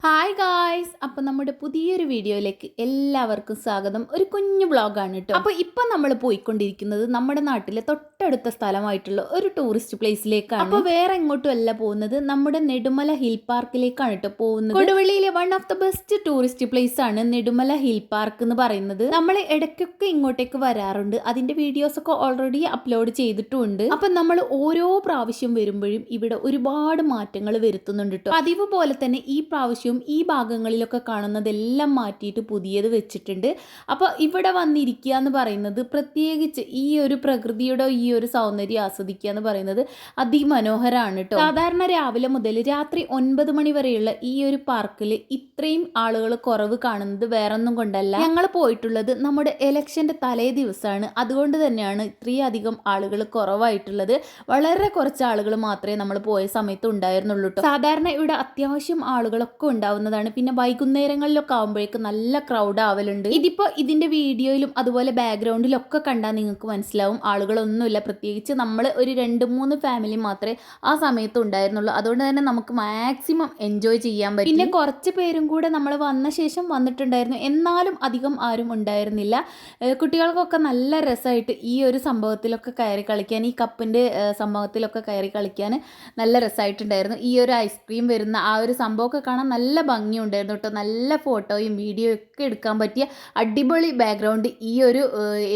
Hi guys, അപ്പം നമ്മുടെ പുതിയൊരു വീഡിയോയിലേക്ക് എല്ലാവർക്കും സ്വാഗതം. ഒരു കുഞ്ഞു വ്ളോഗാണ് കേട്ടോ. അപ്പോൾ ഇപ്പം നമ്മൾ പോയിക്കൊണ്ടിരിക്കുന്നത് നമ്മുടെ നാട്ടിലെ തൊട്ടടുത്ത സ്ഥലമായിട്ടുള്ള ഒരു ടൂറിസ്റ്റ് പ്ലേസിലേക്കാണ്. അപ്പോൾ വേറെ എങ്ങോട്ടും അല്ല പോകുന്നത്, നമ്മുടെ നെടുമല ഹിൽ പാർക്കിലേക്കാണ് കേട്ടോ പോകുന്നത്. കൊടുവള്ളിയിലെ one of the best tourist place ആണ് നെടുമല ഹിൽ പാർക്ക് എന്ന് പറയുന്നത്. നമ്മൾ ഇടയ്ക്കൊക്കെ ഇങ്ങോട്ടേക്ക് വരാറുണ്ട്, അതിൻ്റെ വീഡിയോസൊക്കെ ഓൾറെഡി അപ്ലോഡ് ചെയ്തിട്ടുമുണ്ട്. അപ്പം നമ്മൾ ഓരോ പ്രാവശ്യം വരുമ്പോഴും ഇവിടെ ഒരുപാട് മാറ്റങ്ങൾ വരുത്തുന്നുണ്ട് കേട്ടോ. പതിവ് പോലെ തന്നെ ഈ പ്രാവശ്യം ഈ ഭാഗങ്ങളിലൊക്കെ കാണുന്നതെല്ലാം മാറ്റിയിട്ട് പുതിയത് വെച്ചിട്ടുണ്ട്. അപ്പോൾ ഇവിടെ വന്നിരിക്കുക എന്ന് പറയുന്നത്, പ്രത്യേകിച്ച് ഈ ഒരു പ്രകൃതിയുടെ ഈ ഒരു സൗന്ദര്യം ആസ്വദിക്കുക എന്ന് പറയുന്നത് അതിമനോഹരമാണ് കേട്ടോ. സാധാരണ രാവിലെ മുതൽ രാത്രി 9 മണി വരെയുള്ള ഈ ഒരു പാർക്കിൽ ഇത്രയും ആളുകൾ കുറവ് കാണുന്നത് വേറൊന്നും കൊണ്ടല്ല, ഞങ്ങൾ പോയിട്ടുള്ളത് നമ്മുടെ ഇലക്ഷൻ്റെ തലേ ദിവസമാണ്. അതുകൊണ്ട് തന്നെയാണ് ഇത്രയും അധികം ആളുകൾ കുറവായിട്ടുള്ളത്. വളരെ കുറച്ച് ആളുകൾ മാത്രമേ നമ്മൾ പോയ സമയത്ത് ഉണ്ടായിരുന്നുള്ളൂ കേട്ടോ. സാധാരണ ഇവിടെ അത്യാവശ്യം ആളുകളൊക്കെ ഉണ്ടാവുന്നതാണ്. പിന്നെ വൈകുന്നേരങ്ങളിലൊക്കെ ആകുമ്പോഴേക്ക് നല്ല ക്രൗഡ് ആവലുണ്ട്. ഇതിപ്പോൾ ഇതിൻ്റെ വീഡിയോയിലും അതുപോലെ ബാക്ക്ഗ്രൗണ്ടിലൊക്കെ കണ്ടാൽ നിങ്ങൾക്ക് മനസ്സിലാവും ആളുകളൊന്നുമില്ല. പ്രത്യേകിച്ച് നമ്മൾ ഒരു 2-3 ഫാമിലി മാത്രമേ ആ സമയത്ത് ഉണ്ടായിരുന്നുള്ളൂ. അതുകൊണ്ട് തന്നെ നമുക്ക് മാക്സിമം എൻജോയ് ചെയ്യാൻ പറ്റും. പിന്നെ കുറച്ച് പേരും കൂടെ നമ്മൾ വന്ന ശേഷം വന്നിട്ടുണ്ടായിരുന്നു, എന്നാലും അധികം ആരും ഉണ്ടായിരുന്നില്ല. കുട്ടികൾക്കൊക്കെ നല്ല രസമായിട്ട് ഈ ഒരു സംഭവത്തിലൊക്കെ കയറി കളിക്കാൻ, ഈ കപ്പിൻ്റെ സംഭവത്തിലൊക്കെ കയറി കളിക്കാൻ നല്ല രസമായിട്ടുണ്ടായിരുന്നു. ഈ ഒരു ഐസ്ക്രീം വരുന്ന ആ ഒരു സംഭവമൊക്കെ കാണാൻ നല്ല ഭംഗിയുണ്ടായിരുന്നു കേട്ടോ. നല്ല ഫോട്ടോയും വീഡിയോയും ഒക്കെ എടുക്കാൻ പറ്റിയ അടിപൊളി ബാക്ക്ഗ്രൗണ്ട് ഈ ഒരു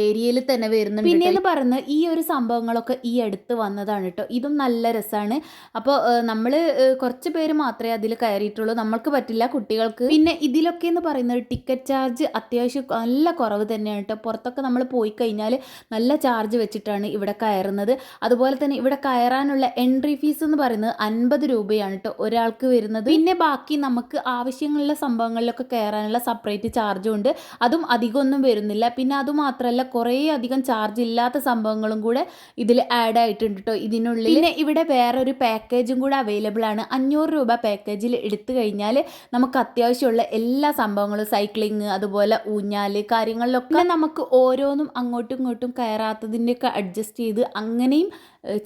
ഏരിയയിൽ തന്നെ വരുന്നുണ്ട്. പിന്നെയെന്ന് പറയുന്നത് ഈ ഒരു സംഭവങ്ങളൊക്കെ ഈ അടുത്ത് വന്നതാണ് കേട്ടോ. ഇതും നല്ല രസമാണ്. അപ്പോൾ നമ്മൾ കുറച്ച് പേര് മാത്രമേ അതിൽ കയറിയിട്ടുള്ളൂ, നമ്മൾക്ക് പറ്റില്ല, കുട്ടികൾക്ക്. പിന്നെ ഇതിലൊക്കെ എന്ന് പറയുന്നത് ടിക്കറ്റ് ചാർജ് അത്യാവശ്യം നല്ല കുറവ് തന്നെയാണ് കേട്ടോ. പുറത്തൊക്കെ നമ്മൾ പോയി കഴിഞ്ഞാൽ നല്ല ചാർജ് വെച്ചിട്ടാണ് ഇവിടെ കയറുന്നത്. അതുപോലെ തന്നെ ഇവിടെ കയറാനുള്ള എൻട്രി ഫീസ് എന്ന് പറയുന്നത് 50 രൂപയാണ് കേട്ടോ ഒരാൾക്ക് വരുന്നത്. പിന്നെ ബാക്കി നമുക്ക് ആവശ്യമുള്ള സംഭവങ്ങളിലൊക്കെ കയറാനുള്ള സെപ്പറേറ്റ് ചാർജും ഉണ്ട്. അതും അധികമൊന്നും വരുന്നില്ല. പിന്നെ അതുമാത്രമല്ല, കുറേ അധികം ചാർജ് ഇല്ലാത്ത സംഭവങ്ങളും കൂടെ ഇതിൽ ആഡ് ആയിട്ടുണ്ട് കേട്ടോ ഇതിനുള്ളിൽ. പിന്നെ ഇവിടെ വേറൊരു പാക്കേജും കൂടെ അവൈലബിൾ ആണ്. 500 രൂപ പാക്കേജിൽ എടുത്തു കഴിഞ്ഞാൽ നമുക്ക് അത്യാവശ്യമുള്ള എല്ലാ സംഭവങ്ങളും, സൈക്ലിങ്, അതുപോലെ ഊഞ്ഞാൽ കാര്യങ്ങളിലൊക്കെ നമുക്ക് ഓരോന്നും അങ്ങോട്ടും ഇങ്ങോട്ടും കയറാത്തതിൻ്റെയൊക്കെ അഡ്ജസ്റ്റ് ചെയ്ത് അങ്ങനെയും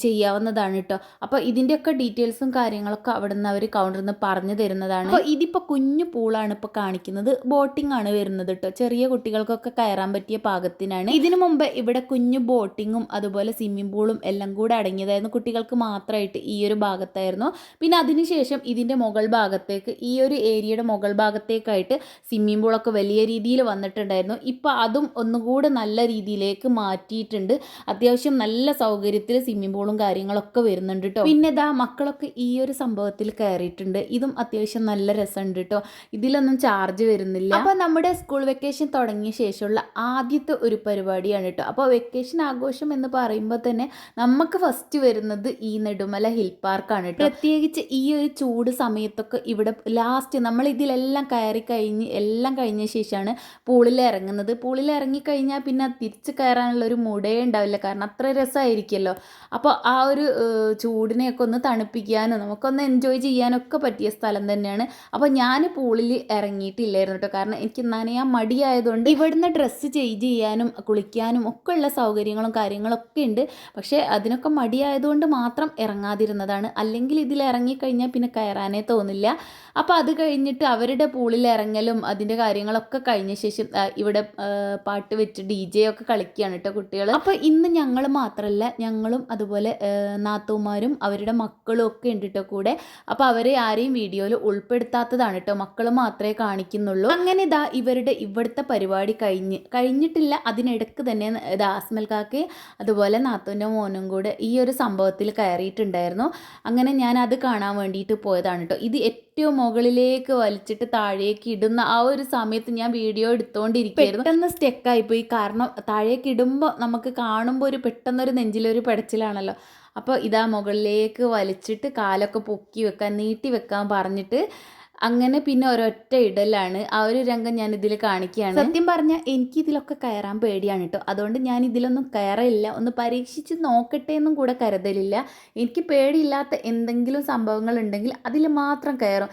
ചെയ്യാവുന്നതാണ് കേട്ടോ. അപ്പോൾ ഇതിൻ്റെയൊക്കെ ഡീറ്റെയിൽസും കാര്യങ്ങളൊക്കെ അവിടെ നിന്ന് അവർ കൗണ്ടറിൽ നിന്ന് പറഞ്ഞു തരുന്നതാണ്. അപ്പോൾ ഇതിപ്പോൾ കുഞ്ഞു പൂളാണ് ഇപ്പോൾ കാണിക്കുന്നത്. ബോട്ടിംഗ് ആണ് വരുന്നത് കേട്ടോ. ചെറിയ കുട്ടികൾക്കൊക്കെ കയറാൻ പറ്റിയ പാകത്തിനാണ്. ഇതിനു മുമ്പ് ഇവിടെ കുഞ്ഞു ബോട്ടിങ്ങും അതുപോലെ സ്വിമ്മിംഗ് പൂളും എല്ലാം കൂടെ അടങ്ങിയതായിരുന്നു. കുട്ടികൾക്ക് മാത്രമായിട്ട് ഈ ഒരു ഭാഗത്തായിരുന്നു. പിന്നെ അതിനുശേഷം ഇതിൻ്റെ മുകൾ ഭാഗത്തേക്ക്, ഈ ഒരു ഏരിയയുടെ മുകൾ ഭാഗത്തേക്കായിട്ട് സ്വിമ്മിംഗ് പൂളൊക്കെ വലിയ രീതിയിൽ വന്നിട്ടുണ്ടായിരുന്നു. ഇപ്പോൾ അതും ഒന്നുകൂടെ നല്ല രീതിയിലേക്ക് മാറ്റിയിട്ടുണ്ട്. അത്യാവശ്യം നല്ല സൗകര്യത്തിൽ സ്വിമ്മിംഗ് പൂളും കാര്യങ്ങളൊക്കെ വരുന്നുണ്ട് കേട്ടോ. പിന്നെ ഇതാ മക്കളൊക്കെ ഈ ഒരു സംഭവത്തിൽ കയറിയിട്ടുണ്ട്. ഇതും അത്യാവശ്യം നല്ല രസമുണ്ട് കേട്ടോ. ഇതിലൊന്നും ചാർജ് വരുന്നില്ല. അപ്പോൾ നമ്മുടെ സ്കൂൾ വെക്കേഷൻ തുടങ്ങിയ ശേഷമുള്ള ആദ്യത്തെ ഒരു പരിപാടിയാണ് കേട്ടോ. അപ്പോൾ വെക്കേഷൻ ആഘോഷം എന്ന് പറയുമ്പോൾ തന്നെ നമുക്ക് ഫസ്റ്റ് വരുന്നത് ഈ നെടുമല ഹിൽ പാർക്കാണ് കേട്ടോ. പ്രത്യേകിച്ച് ഈ ഒരു ചൂട് സമയത്തൊക്കെ ഇവിടെ ലാസ്റ്റ് നമ്മൾ ഇതിലെല്ലാം കയറി കഴിഞ്ഞ് എല്ലാം കഴിഞ്ഞ ശേഷമാണ് പൂളിൽ ഇറങ്ങുന്നത്. പൂളിൽ ഇറങ്ങിക്കഴിഞ്ഞാൽ പിന്നെ തിരിച്ച് കയറാനുള്ള ഒരു മൂടേ ഉണ്ടാവില്ല, കാരണം അത്ര രസമായിരിക്കുമല്ലോ. അപ്പോൾ ആ ഒരു ചൂടിനെയൊക്കെ ഒന്ന് തണുപ്പിക്കാനും നമുക്കൊന്ന് എൻജോയ് ചെയ്യാനൊക്കെ പറ്റിയ സ്ഥലം തന്നെയാണ്. അപ്പോൾ ഞാൻ പൂളിൽ ഇറങ്ങിയിട്ടില്ലായിരുന്നു കേട്ടോ, കാരണം എനിക്ക് നനയാൻ മടിയായതുകൊണ്ട്. ഇവിടുന്ന് ഡ്രസ്സ് ചേഞ്ച് ചെയ്യാനും കുളിക്കാനും ഒക്കെ ഉള്ള സൗകര്യങ്ങളും കാര്യങ്ങളൊക്കെ ഉണ്ട്. പക്ഷേ അതിനൊക്കെ മടിയായതുകൊണ്ട് മാത്രം ഇറങ്ങാതിരുന്നതാണ്. അല്ലെങ്കിൽ ഇതിൽ ഇറങ്ങിക്കഴിഞ്ഞാൽ പിന്നെ കയറാനേ തോന്നില്ല. അപ്പോൾ അത് കഴിഞ്ഞിട്ട് അവരുടെ പൂളിൽ ഇറങ്ങലും അതിൻ്റെ കാര്യങ്ങളൊക്കെ കഴിഞ്ഞ ശേഷം ഇവിടെ പാട്ട് വെച്ച് DJ ഒക്കെ കളിക്കുകയാണ് കേട്ടോ കുട്ടികൾ. അപ്പോൾ ഇന്ന് ഞങ്ങൾ മാത്രമല്ല, ഞങ്ങളും അതുപോലെ നാത്തൂമാരും അവരുടെ മക്കളും ഒക്കെ ഉണ്ട് കേട്ടോ കൂടെ. അപ്പോൾ അവരെ ആരെയും വീഡിയോയിൽ ഉൾപ്പെടുത്താത്തതാണ് കേട്ടോ, മക്കൾ മാത്രമേ കാണിക്കുന്നുള്ളൂ. അങ്ങനെ ഇതാ ഇവിടുത്തെ പരിപാടി കഴിഞ്ഞിട്ടില്ല. അതിനിടയ്ക്ക് തന്നെ ദാസ്മൽ കാക്കയും അതുപോലെ നാത്തൂൻ്റെ മോനും കൂടെ ഈ ഒരു സംഭവത്തിൽ കയറിയിട്ടുണ്ടായിരുന്നു. അങ്ങനെ ഞാൻ അത് കാണാൻ വേണ്ടിയിട്ട് പോയതാണ് കേട്ടോ. ഇത് ഏറ്റവും മുകളിലേക്ക് വലിച്ചിട്ട് താഴേക്ക് ഇടുന്ന ആ ഒരു സമയത്ത് ഞാൻ വീഡിയോ എടുത്തുകൊണ്ടിരിക്കുകയായിരുന്നു. പെട്ടെന്ന് സ്റ്റെക്കായിപ്പോയി, കാരണം താഴേക്ക് ഇടുമ്പോൾ നമുക്ക് കാണുമ്പോൾ ഒരു പെട്ടെന്നൊരു നെഞ്ചിലൊരു പെടച്ചിലാണല്ലോ. അപ്പോൾ ഇതാ മുകളിലേക്ക് വലിച്ചിട്ട് കാലൊക്കെ പൊക്കി വെക്കാൻ, നീട്ടി വെക്കാൻ പറഞ്ഞിട്ട് അങ്ങനെ പിന്നെ ഒരൊറ്റ ഇടലാണ്. ആ ഒരു രംഗം ഞാൻ ഇതിൽ കാണിക്കുകയാണ്. സത്യം പറഞ്ഞാൽ എനിക്കിതിലൊക്കെ കയറാൻ പേടിയാണ് കേട്ടോ. അതുകൊണ്ട് ഞാൻ ഇതിലൊന്നും കയറില്ല, ഒന്ന് പരീക്ഷിച്ച് നോക്കട്ടെ എന്നും കൂടെ കരുതലില്ല. എനിക്ക് പേടിയില്ലാത്ത എന്തെങ്കിലും സംഭവങ്ങൾ ഉണ്ടെങ്കിൽ അതിൽ മാത്രം കയറും.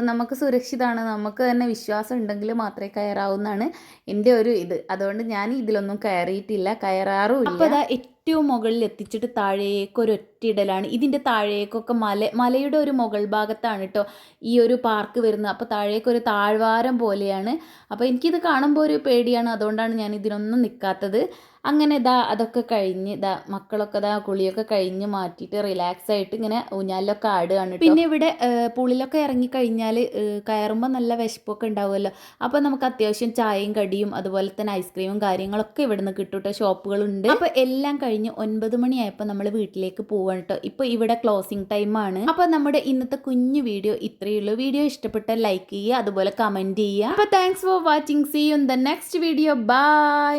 നമുക്ക് സുരക്ഷിതമാണ്, നമുക്ക് തന്നെ വിശ്വാസം ഉണ്ടെങ്കിൽ മാത്രമേ കയറാവുന്നതാണ് എൻ്റെ ഒരു ഇത്. അതുകൊണ്ട് ഞാൻ ഇതിലൊന്നും കയറിയിട്ടില്ല, കയറാറുമില്ല. അപ്പോൾ അതാ ഏറ്റവും മുകളിൽ എത്തിച്ചിട്ട് താഴേക്ക് ഒരൊറ്റയിടലാണ്. ഇതിൻ്റെ താഴേക്കൊക്കെ മലയുടെ ഒരു മുകൾ ഭാഗത്താണ് കേട്ടോ ഈ ഒരു പാർക്ക് വരുന്നത്. അപ്പോൾ താഴേക്കൊരു താഴ്വാരം പോലെയാണ്. അപ്പോൾ എനിക്കിത് കാണുമ്പോൾ ഒരു പേടിയാണ്, അതുകൊണ്ടാണ് ഞാൻ ഇതിനൊന്നും നിൽക്കാത്തത്. അങ്ങനെ അതൊക്കെ കഴിഞ്ഞ് മക്കളൊക്കെ കുളിയൊക്കെ കഴിഞ്ഞ് മാറ്റിയിട്ട് റിലാക്സ് ആയിട്ട് ഇങ്ങനെ ഊഞ്ഞാലിലൊക്കെ ആടുകയാണ്. പിന്നെ ഇവിടെ പൂളിലൊക്കെ ഇറങ്ങിക്കഴിഞ്ഞാൽ കയറുമ്പോൾ നല്ല വിശപ്പൊക്കെ ഉണ്ടാവുമല്ലോ. അപ്പോൾ നമുക്ക് അത്യാവശ്യം ചായയും കടിയും അതുപോലെ തന്നെ ഐസ്ക്രീമും കാര്യങ്ങളൊക്കെ ഇവിടുന്ന് കിട്ടും കേട്ടോ, ഷോപ്പുകളുണ്ട്. അപ്പോൾ എല്ലാം കഴിഞ്ഞ് 9 മണിയായപ്പോൾ നമ്മൾ വീട്ടിലേക്ക് പോവാണ് കേട്ടോ. ഇപ്പോൾ ഇവിടെ ക്ലോസിങ് ടൈമാണ്. അപ്പോൾ നമ്മുടെ ഇന്നത്തെ കുഞ്ഞു വീഡിയോ ഇത്രയേ ഉള്ളൂ. വീഡിയോ ഇഷ്ടപ്പെട്ടാൽ ലൈക്ക് ചെയ്യുക, അതുപോലെ കമൻറ്റ് ചെയ്യുക. അപ്പോൾ thanks for watching. See you in the next video. By.